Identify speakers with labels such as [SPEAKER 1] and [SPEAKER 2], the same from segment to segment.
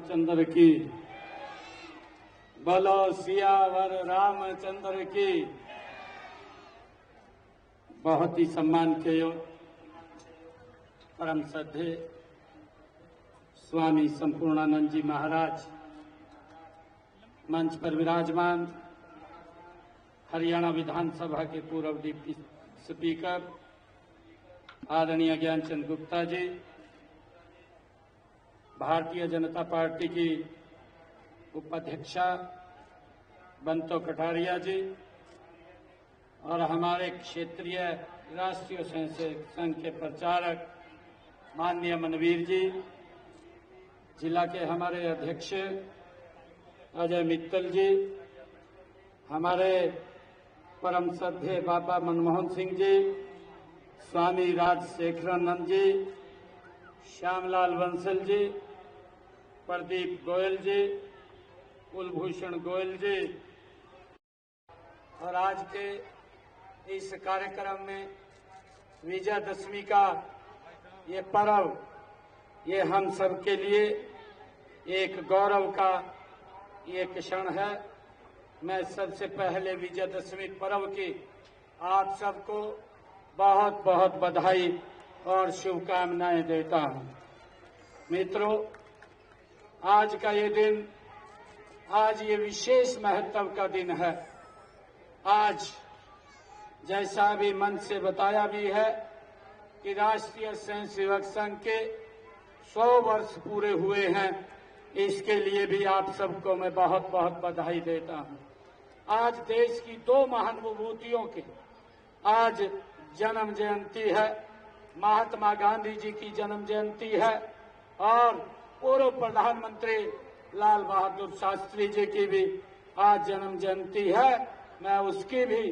[SPEAKER 1] रामचंद्र की। बोलो सियावर रामचंद्र की। बहुत ही सम्मान के योग परम श्रद्धेय स्वामी संपूर्णानंद जी महाराज मंच पर विराजमान, हरियाणा विधानसभा के पूर्व डिप्टी स्पीकर आदरणीय ज्ञानचंद गुप्ता जी, भारतीय जनता पार्टी की उपाध्यक्षा बंतो कटारिया जी और हमारे क्षेत्रीय राष्ट्रीय स्वयंसेवक संघ के प्रचारक माननीय मनवीर जी, जिला के हमारे अध्यक्ष अजय मित्तल जी, हमारे परम श्रद्धेय बाबा मनमोहन सिंह जी, स्वामी राजशेखरानंद जी, श्यामलाल बंसल जी, प्रदीप गोयल जी, कुलभूषण गोयल जी, और आज के इस कार्यक्रम में विजयदशमी का ये पर्व, ये हम सब के लिए एक गौरव का ये क्षण है। मैं सबसे पहले विजयदशमी पर्व की आप सबको बहुत बहुत बधाई और शुभकामनाएं देता हूं। मित्रों, आज का ये दिन, आज ये विशेष महत्व का दिन है। आज जैसा अभी मंच से बताया भी है कि राष्ट्रीय स्वयंसेवक संघ के 100 वर्ष पूरे हुए हैं, इसके लिए भी आप सबको मैं बहुत बहुत बधाई देता हूं। आज देश की 2 महान विभूतियों की आज जन्म जयंती है। महात्मा गांधी जी की जन्म जयंती है और पूर्व प्रधानमंत्री लाल बहादुर शास्त्री जी की भी आज जन्म जयंती है। मैं उसकी भी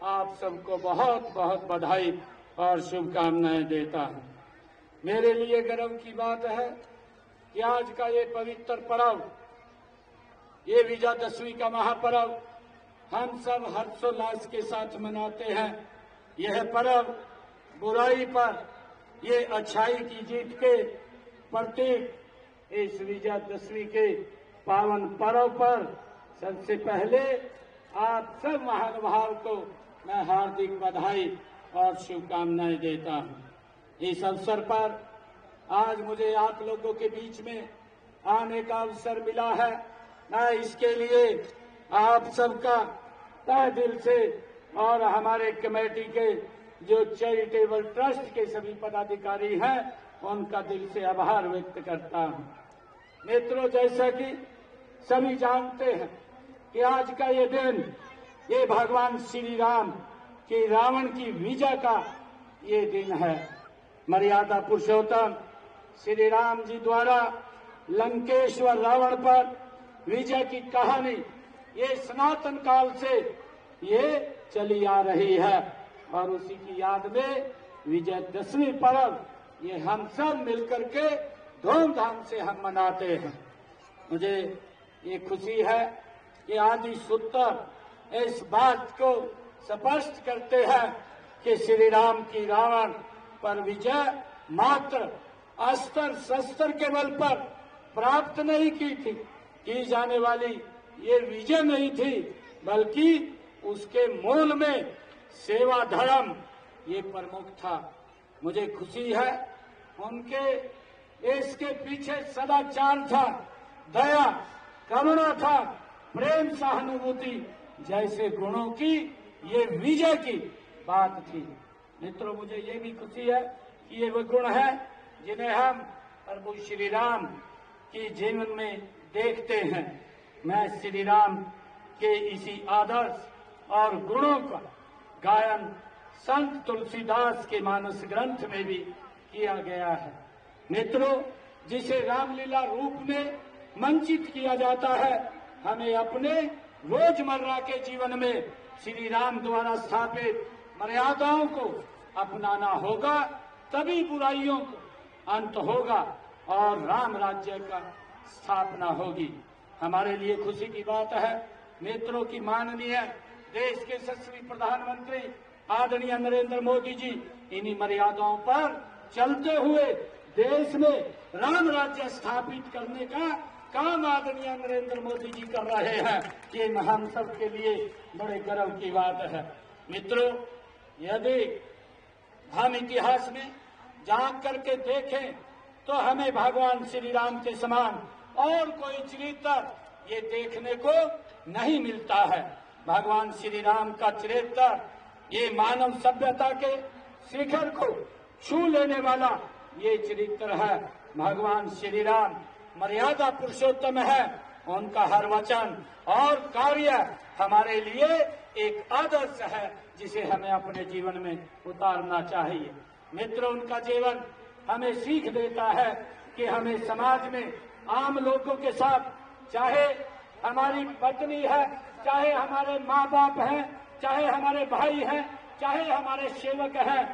[SPEAKER 1] आप सबको बहुत बहुत बधाई और शुभकामनाएं देता हूं। मेरे लिए गर्व की बात है कि आज का ये पवित्र पर्व, ये विजयदशमी का महापर्व हम सब हर्षोल्लास के साथ मनाते हैं। यह पर्व बुराई पर ये अच्छाई की जीत के प्रतीक। इस विजयदशमी के पावन पर्व पर सबसे पहले आप सब महानुभाव को मैं हार्दिक बधाई और शुभकामनाएं देता हूं। इस अवसर पर आज मुझे आप लोगों के बीच में आने का अवसर मिला है। मैं इसके लिए आप सबका तहे दिल से और हमारे कमेटी के जो चैरिटेबल ट्रस्ट के सभी पदाधिकारी हैं, उनका दिल से आभार व्यक्त करता हूं। मित्रों, जैसा कि सभी जानते हैं कि आज का ये दिन, ये भगवान श्री राम की रावण की विजय का ये दिन है। मर्यादा पुरुषोत्तम श्री राम जी द्वारा लंकेश्वर रावण पर विजय की कहानी ये सनातन काल से ये चली आ रही है और उसी की याद में विजयदशमी पर्व ये हम सब मिलकर के धूमधाम से हम मनाते हैं। मुझे ये खुशी है कि आदि सूत्र इस बात को स्पष्ट करते हैं कि श्री राम की रावण पर विजय मात्र अस्त्र शस्त्र के बल पर प्राप्त नहीं की जाने वाली ये विजय नहीं थी, बल्कि उसके मूल में सेवा धर्म ये प्रमुख था। मुझे खुशी है उनके इसके पीछे सदाचार था, दया, करुणा था, प्रेम, सहानुभूति जैसे गुणों की ये विजय की बात थी। मित्रों, मुझे ये भी खुशी है कि ये वो गुण है जिन्हें हम प्रभु श्री राम के जीवन में देखते हैं। मैं श्री राम के इसी आदर्श और गुणों का गायन संत तुलसीदास के मानस ग्रंथ में भी किया गया है। मित्रों, जिसे रामलीला रूप में मंचित किया जाता है, हमें अपने रोजमर्रा के जीवन में श्री राम द्वारा स्थापित मर्यादाओं को अपनाना होगा, तभी बुराइयों को अंत होगा और राम राज्य का स्थापना होगी। हमारे लिए खुशी की बात है मित्रों की माननीय देश के यशस्वी प्रधानमंत्री आदरणीय नरेंद्र मोदी जी इन्हीं मर्यादाओं पर चलते हुए देश में राम राज्य स्थापित करने का काम आदरणीय नरेंद्र मोदी जी कर रहे हैं, ये हम सब के लिए बड़े गर्व की बात है। मित्रों, यदि हम इतिहास में झांक करके देखें तो हमें भगवान श्री राम के समान और कोई चरित्र ये देखने को नहीं मिलता है। भगवान श्री राम का चरित्र ये मानव सभ्यता के शिखर को छू लेने वाला ये चरित्र है। भगवान श्री राम मर्यादा पुरुषोत्तम है। उनका हर वचन और कार्य हमारे लिए एक आदर्श है, जिसे हमें अपने जीवन में उतारना चाहिए। मित्रों, उनका जीवन हमें सीख देता है कि हमें समाज में आम लोगों के साथ, चाहे हमारी पत्नी है, चाहे हमारे माँ बाप हैं, चाहे हमारे भाई हैं, चाहे हमारे सेवक हैं,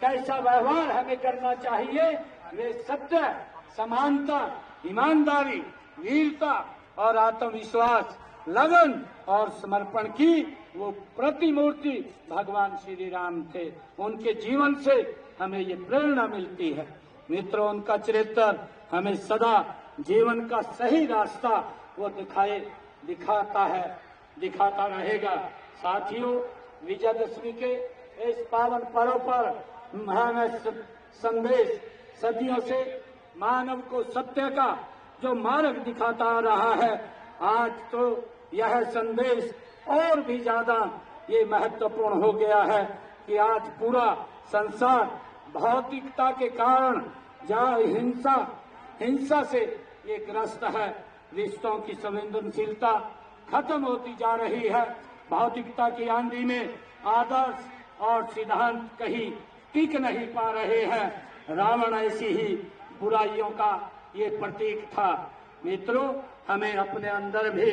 [SPEAKER 1] कैसा व्यवहार हमें करना चाहिए। वे सत्य, समानता, ईमानदारी, वीरता और आत्मविश्वास, लगन और समर्पण की वो प्रतिमूर्ति भगवान श्री राम थे। उनके जीवन से हमें ये प्रेरणा मिलती है। मित्रों, उनका चरित्र हमें सदा जीवन का सही रास्ता वो दिखाता रहेगा। साथियों, विजयदशमी के इस पावन पर्व पर हमें संदेश सदियों से मानव को सत्य का जो मार्ग दिखाता आ रहा है, आज तो यह संदेश और भी ज्यादा ये महत्वपूर्ण हो गया है कि आज पूरा संसार भौतिकता के कारण जहाँ हिंसा से ये ग्रस्त है। रिश्तों की संवेदनशीलता खत्म होती जा रही है। भौतिकता की आंधी में आदर्श और सिद्धांत कहीं टिक नहीं पा रहे हैं। रावण ऐसी ही बुराइयों का ये प्रतीक था। मित्रों, हमें अपने अंदर भी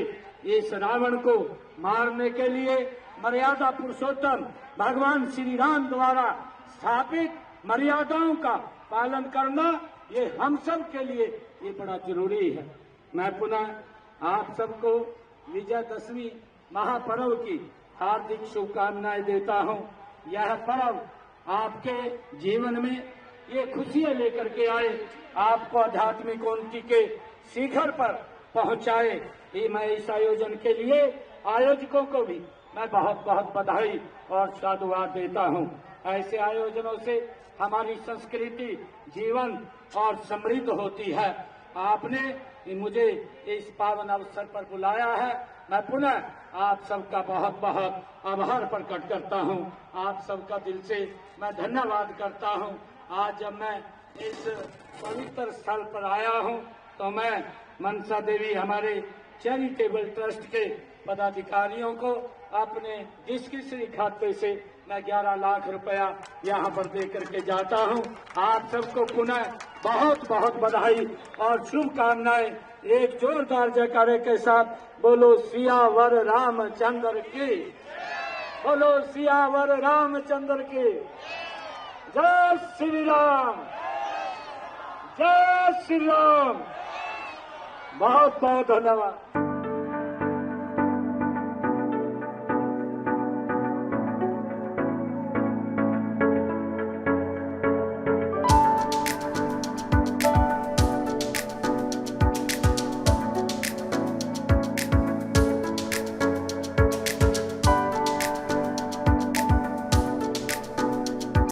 [SPEAKER 1] इस रावण को मारने के लिए मर्यादा पुरुषोत्तम भगवान श्री राम द्वारा स्थापित मर्यादाओं का पालन करना, ये हम सब के लिए ये बड़ा जरूरी है। मैं पुनः आप सबको विजयदशमी महापर्व की हार्दिक शुभकामनाएं देता हूं। यह पर्व आपके जीवन में ये खुशियां लेकर के आए, आपको आध्यात्मिक उन्नति के शिखर पर पहुंचाए। ये मैं इस आयोजन के लिए आयोजकों को भी मैं बहुत बहुत बधाई और साधुवाद देता हूं। ऐसे आयोजनों से हमारी संस्कृति जीवन और समृद्ध होती है। आपने मुझे इस पावन अवसर पर बुलाया है। मैं पुनः आप सबका बहुत बहुत आभार प्रकट करता हूं। आप सबका दिल से मैं धन्यवाद करता हूं। आज जब मैं इस पवित्र स्थल पर आया हूं तो मैं मनसा देवी हमारे चैरिटेबल ट्रस्ट के पदाधिकारियों को अपने डिस्क्रिप्शनरी खाते से मैं 11 लाख रुपया यहाँ पर दे करके जाता हूँ। आप सबको पुनः बहुत बहुत बधाई और शुभकामनाएं। एक जोरदार जयकारे के साथ बोलो सियावर रामचंद्र की, बोलो सियावर रामचंद्र की। जय श्री राम, जय श्री राम। बहुत बहुत धन्यवाद।